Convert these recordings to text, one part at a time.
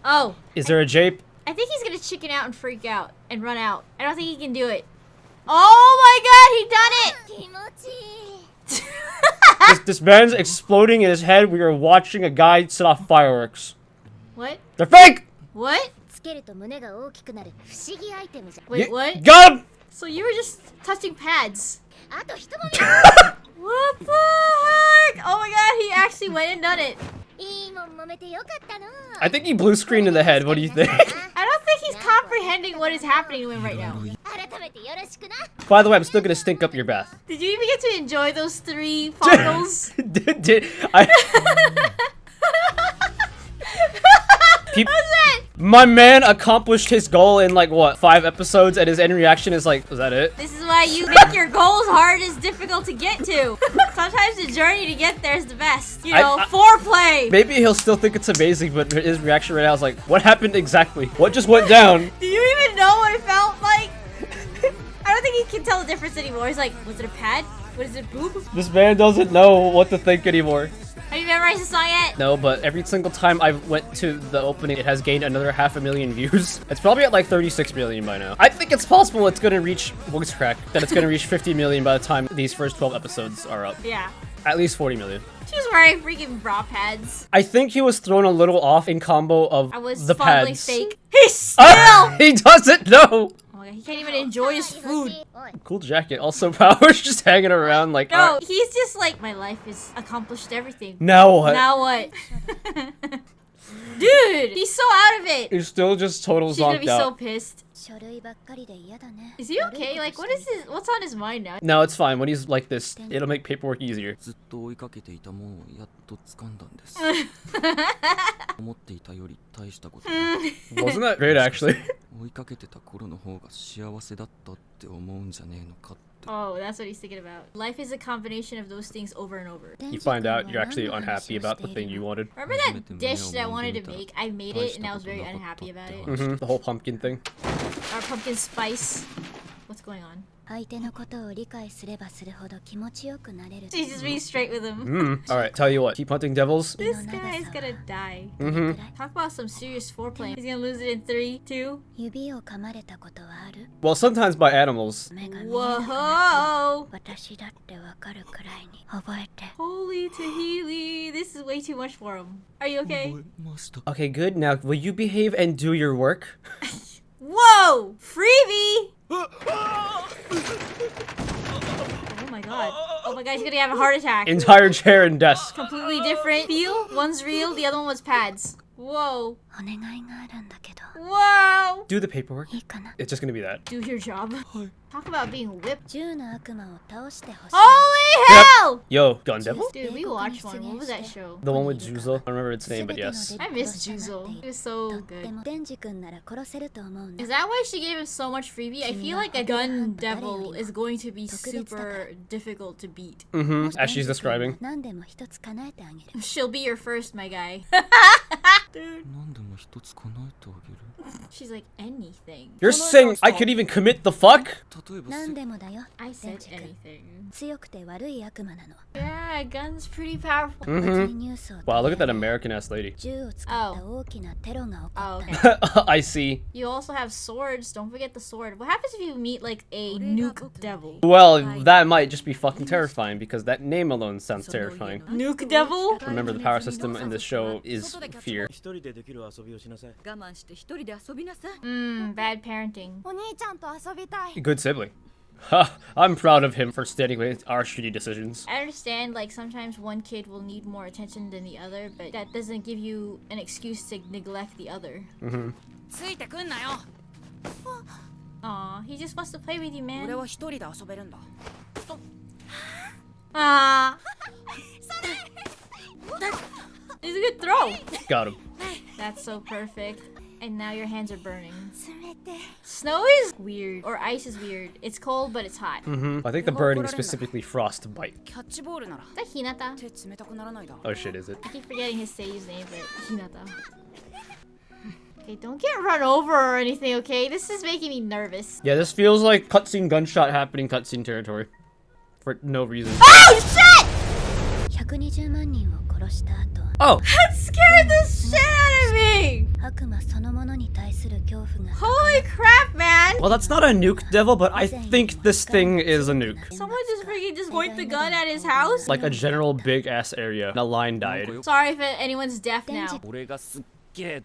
Oh. Is there a jape? I think he's gonna chicken out and freak out and run out. I don't think he can do it. Oh my god, he done it! This man's exploding in his head. We are watching a guy set off fireworks. What? They're fake! What? Wait, what? Got him! So you were just touching pads. What the heck? Oh my god, he actually went and done it. I think he blue screened in the head. What do you think? I don't think he's comprehending what is happening to him right now. By the way, I'm still gonna stink up your bath. Did you even get to enjoy those 3 fondles? did I? My man accomplished his goal in like what, 5 episodes, and his end reaction is like, was that it? This is why you make your goals hard and difficult to get to. Sometimes the journey to get there is the best. You know, foreplay. Maybe he'll still think it's amazing, but his reaction right now is like, what happened exactly? What just went down? Do you even know what it felt like? I don't think he can tell the difference anymore. He's like, was it a pad? What is it, boob? This man doesn't know what to think anymore. Have you memorized the song yet? No, but every single time I went to the opening, it has gained another 500,000 views. It's probably at like 36 million by now. I think it's possible it's gonna reach, voice crack, that it's gonna reach 50 million by the time these first 12 episodes are up. Yeah. At least 40 million. She was wearing freaking bra pads. I think he was thrown a little off in combo of the pads. Fake. He's still! He doesn't know! Oh my god, he can't even enjoy his food. Cool jacket. Also, Power's just hanging around like... No, he's just like, my life has accomplished everything. Now what? Now what? Dude, he's so out of it. He's still just total zonked out. He's gonna be so pissed. Is he okay? Like, what's on his mind now? No, it's fine. When he's like this, it'll make paperwork easier. Wasn't that great, actually? Oh, that's what he's thinking about. Life is a combination of those things over and over. You find out you're actually unhappy about the thing you wanted. Remember that dish that I wanted to make? I made it and I was very unhappy about it. The whole pumpkin thing. Our pumpkin spice. What's going on? She's just being straight with him. Alright, tell you what. Keep hunting devils. This guy is gonna die. Talk about some serious foreplay. He's gonna lose it in 3, 2. Well, sometimes by animals. Whoa! Holy Tahili, this is way too much for him. Are you okay? Okay, good. Now, will you behave and do your work? Whoa! Freebie! Oh my god. Oh my god, he's gonna have a heart attack. Entire chair and desk. Completely different feel. One's real, the other one was pads. Whoa. Whoa! Do the paperwork. It's just gonna be that. Do your job. Talk about being whipped. Holy hell! Yep. Yo, Gun Devil? Dude, we watched one. What was that show? The one with Juzo. I don't remember its name, but yes. I miss Juzo. He was so good. Is that why she gave him so much freebie? I feel like a Gun Devil is going to be super difficult to beat. As she's describing. She'll be your first, my guy. Dude. She's like, anything. You're saying I could even commit the fuck? I said anything. Yeah, gun's pretty powerful. Wow, look at that American-ass lady. Oh. Oh, okay. I see. You also have swords. Don't forget the sword. What happens if you meet like a nuke devil? Well, that might just be fucking terrifying because that name alone sounds terrifying. Nuke devil? Remember, the power system in this show is fear. Bad parenting. Good sibling. I'm proud of him for standing with our shitty decisions. I understand, like, sometimes one kid will need more attention than the other, but that doesn't give you an excuse to neglect the other. Aw, he just wants to play with you, man. Ah. It's a good throw. Got him. That's so perfect. And now your hands are burning. Snow is weird, or ice is weird. It's cold, but it's hot. I think the burning is specifically frostbite. Is that Hinata? Oh shit, is it? I keep forgetting his Sei's name, but Hinata. Okay, don't get run over or anything, okay? This is making me nervous. Yeah, this feels like cutscene gunshot happening cutscene territory. For no reason. Oh, shit! Oh! That scared the shit out of me! Holy crap, man! Well, that's not a nuke devil, but I think this thing is a nuke. Someone just freaking just point the gun at his house? Like a general big ass area. And a line died. Sorry if anyone's deaf now. Dang,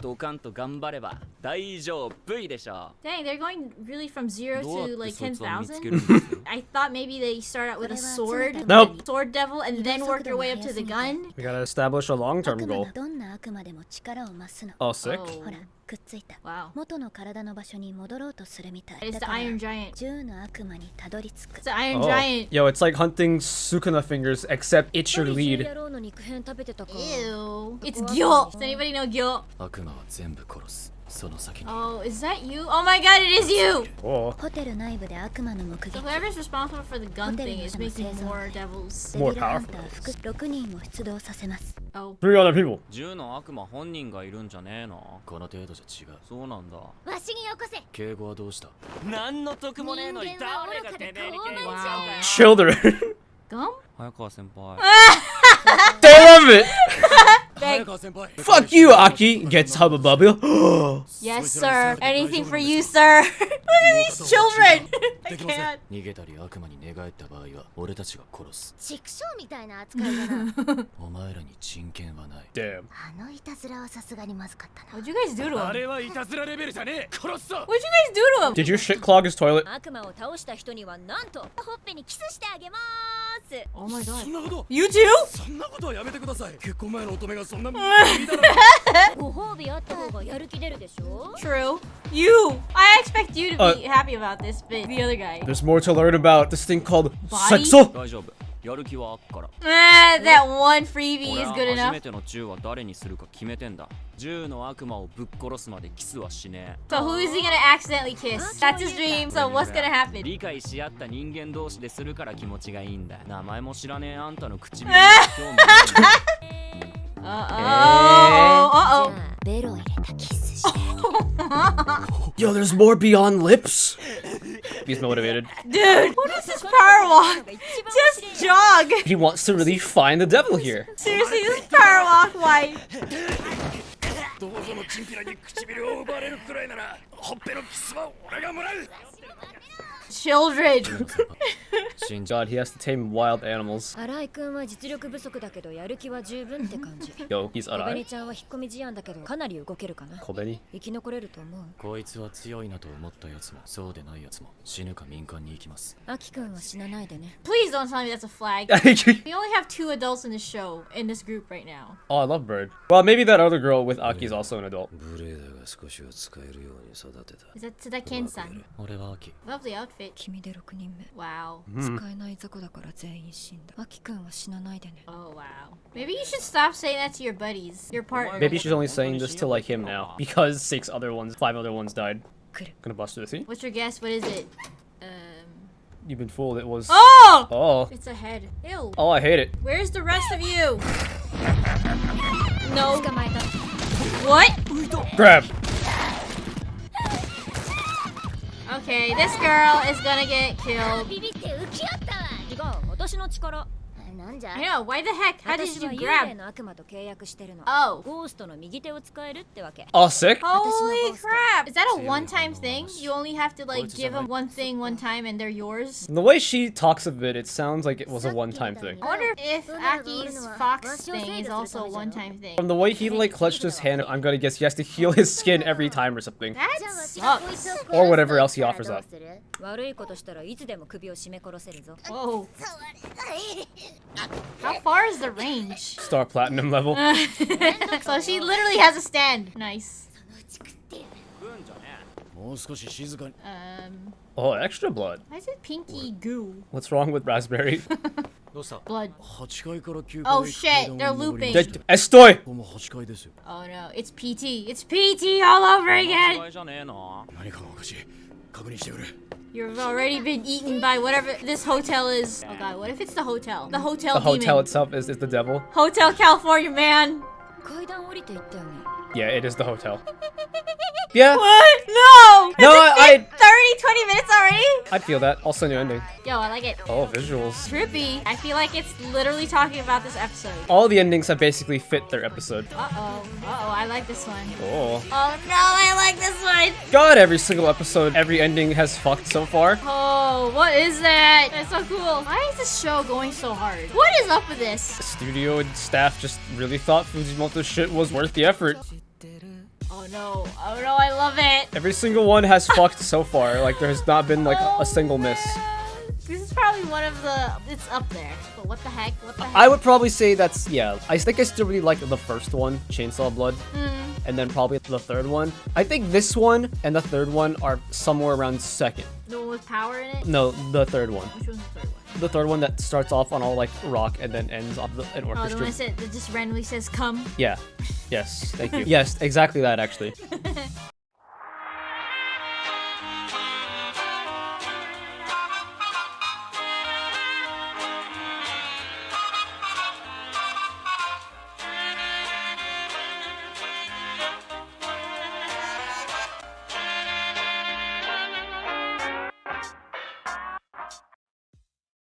they're going really from 0 to like 10,000? I thought maybe they start out with a sword. Nope. Sword devil and then work their way up to the gun. We gotta establish a long-term goal. Oh, sick. Oh. Wow. It's the Iron Giant. It's the Iron Giant. Yo, it's like hunting Sukuna fingers, except it's your lead. Ew. It's Gyo. Does anybody know Gyo? Oh, is that you? Oh my god, it is you! Oh. So whoever's responsible for the gun thing is making more devils. More powerful. Oh. 3 other people. 10の悪魔本人がいるんじゃねえのこの程度じゃ違うそうなんだ敬語はどうした何の得もねえのに誰がてめえに敬語しようかよ Children. Gum? 早川先輩 They love it. 早川先輩 Fuck you, Aki. Gets hubba bubba. Yes, sir. Anything for you, sir. Look at these children. I can't. 逃げたり悪魔に寝返った場合は俺たちが殺す畜生みたいな扱いだな。お前らに人権はない Damn. あのいたずらはさすがにまずかったな。 What'd you guys do to あ him? れはいたずらレベルじゃねえ殺すぞ What'd you guys do to him? Did you shit clog his toilet? 悪魔を倒した人にはなんとほっぺにキスしてあげます。 Oh my そ god. んなこと You too? そんなことはやめてください結婚前の乙女がそんな無理だろご褒美あった方がやる気出るでしょ。 True. You. I expect you to be happy about this, but the other guy. There's more to learn about this thing called Body? sexo. 大丈夫やる気はあっから That one freebie 俺 is は good 初 enough. めての銃は誰にするか決めてんだ銃の悪魔をぶっ殺すまでキスはしね So who is he gonna accidentally kiss? That's his dream. え So what's gonna happen? 理解し合った人間同士でするから気持ちがいいんだ名前も知らねえあんたの唇に興味ない Uh-oh. ベロ入れたキスして。 Yo, there's more beyond lips. He's motivated. Dude, what is this power walk? Just jog. He wants to really find the devil here. Seriously, this power walk, why? どうぞのチンピラに唇を奪われるくらいならほっぺのキスは俺がもらう Children. God, he has to tame wild animals. 新井くんは実力不足だけどやる気は十分って感じ。 Yo, he's 小紅 alright. ちゃんは引っ込み思案だけどかなり動けるかな。 Kobeni. 生き残れると思う。こいつは強いなと思ったやつもそうでないやつも死ぬか民間に行きますアキくんは死なないでね。 Please don't tell me that's a flag. Oh, We only have 2 adults in this show, in this group right now. I love Bird. Well, maybe that other girl with Aki is also an adult. ブレーダーが少しは使えるように育てた Is that Tsuda-ken-san? 俺は秋 Lovely outfit. 君で6人目。 Wow. 使えない雑魚だから全員死んだ。アキくんは死なないでね。 Oh, wow. Maybe you should stop saying that to your buddies. Your partner. Maybe she's only saying this to like him now because 5 other ones died. 来る。 Gonna bust through the sea. What's your guess? What is it? You've been fooled. It was. Oh! Oh. It's a head. Ew. Oh, I hate it. Where's the rest of you? No. 捕まえた。 What? Grab. Okay, this girl is gonna get killed. ビビって浮き合ったわ。違う、私の力。なんじゃ I know, why the heck? How did 私 you は幽霊 grab? の悪魔と契約してるの。 Oh. ゴーストの右手を使えるってわけ。 Oh, sick. Holy crap! Is that a one-time thing? You only have to like give them one thing one time and they're yours? The way she talks of it, it sounds like it was a one-time thing. I wonder if Aki's fox thing is also a one-time thing. From the way he like clutched his hand, I'm gonna guess he has to heal his skin every time or something. That sucks. Or whatever else he offers up. 悪いことしたらいつでも首を絞め殺せるぞ。 Whoa. How far is the range? Star Platinum level. So she literally has a stand. Nice. もう少し静かに Oh, extra blood. Why is it pinky goo? What's wrong with raspberry? どうした Blood. 8階から9階 Oh shit, they're looping. Estoy! ここも8階ですよ Oh no, it's PT. It's PT all over 間 again. 違いじゃねえな何かがおかしい確認してくれ You've already been eaten by whatever this hotel is. Oh god, what if it's the hotel? The hotel The demon. hotel itself is the devil. Hotel California, man. 階段降りていったよね。 Yeah, it is the hotel. Yeah. What? No! No, Has it been 30, 20 minutes already? I'd feel that. I'll send you an ending. Yo, I like it. Oh, visuals. Trippy. I feel like it's literally talking about this episode. All the endings have basically fit their episode. Uh-oh. Uh-oh, I like this one. Oh. Oh no, I like this one. God, every single episode, every ending has fucked so far. Oh, what is that? That's so cool. Why is this show going so hard? What is up with this? The studio and staff just really thought Fujimoto's shit was worth the effort. Oh no, I love it. Every single one has fucked so far. Like, there has not been like a single miss. This is probably one of the, it's up there. But what the heck? I would probably say that's, yeah. I think I still really like the first one, Chainsaw Blood. And then probably the third one. I think this one and the third one are somewhere around second. The one with power in it? No, the third one. Which one's the third one? The third one that starts off on all like rock and then ends on an orchestra. Oh, the one that just randomly says come? Yeah. Yes, thank you. Yes, exactly that actually.